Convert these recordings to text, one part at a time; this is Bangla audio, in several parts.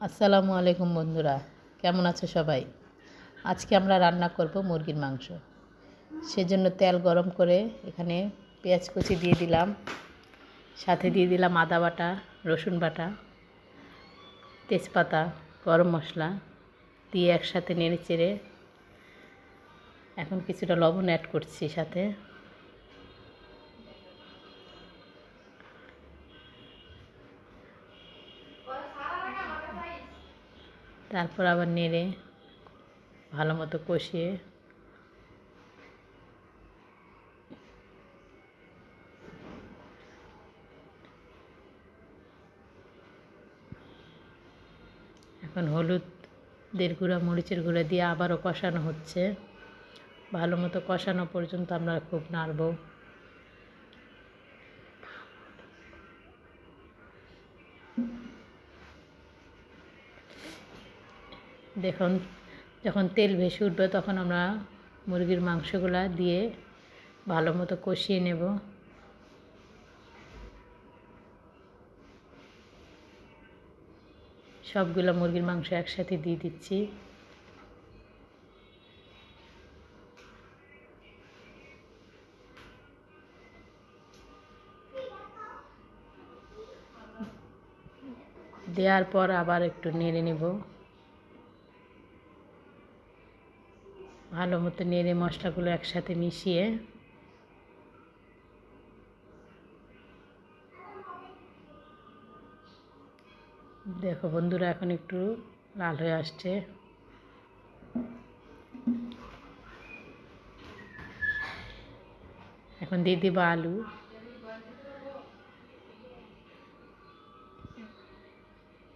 আসসালামু আলাইকুম বন্ধুরা, কেমন আছো সবাই? আজকে আমরা রান্না করব মুরগির মাংস। সেজন্য তেল গরম করে এখানে পেঁয়াজ কুচি দিয়ে দিলাম, সাথে দিয়ে দিলাম আদা বাটা, রসুন বাটা, তেজপাতা, গরম মশলা দিয়ে একসাথে নেড়ে চেড়ে এখন কিছুটা লবণ অ্যাড করছি সাথে। তারপর আবার নেড়ে ভালো মতো কষিয়ে এখন হলুদের গুঁড়া, মরিচের গুঁড়া দিয়ে আবারও কষানো হচ্ছে। ভালো মতো কষানো পর্যন্ত আমরা খুব নাড়ব। দেখুন, যখন তেল ভেসে উঠবে তখন আমরা মুরগির মাংসগুলা দিয়ে ভালো মতো কষিয়ে নেব। সবগুলো মুরগির মাংস একসাথে দিয়ে দিচ্ছি। দেওয়ার পর আবার একটু নেড়ে নেব। ভালো মতো নেড়ে মশলাগুলো একসাথে মিশিয়ে দেখো বন্ধুরা, এখন একটু লাল হয়ে আসছে। এখন দিয়ে দেবো আলু।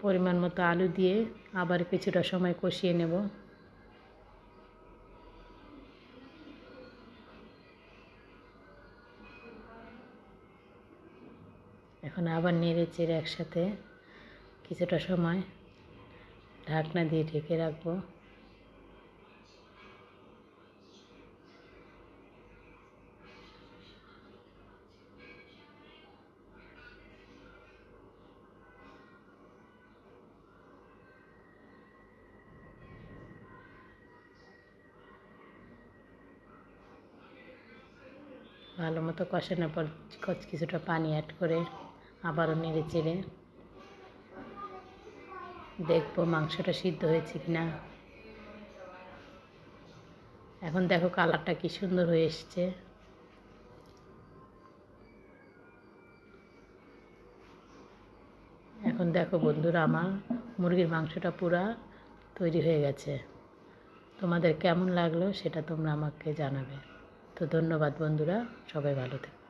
পরিমাণ মতো আলু দিয়ে আবার কিছুটা সময় কষিয়ে নেব। এখন আবার নেড়ে চেড়ে একসাথে কিছুটা সময় ঢাকনা দিয়ে ঢেকে রাখবো। ভালো মতো কষানোর পর কিছুটা পানি অ্যাড করে আবারও নেড়ে চেড়ে দেখবো মাংসটা সিদ্ধ হয়েছে কিনা। এখন দেখো কালারটা কি সুন্দর হয়ে এসছে। এখন দেখো বন্ধুরা, আমার মুরগির মাংসটা পুরা তৈরি হয়ে গেছে। তোমাদের কেমন লাগলো সেটা তোমরা আমাকে জানাবে। তো ধন্যবাদ বন্ধুরা, সবাই ভালো থেকো।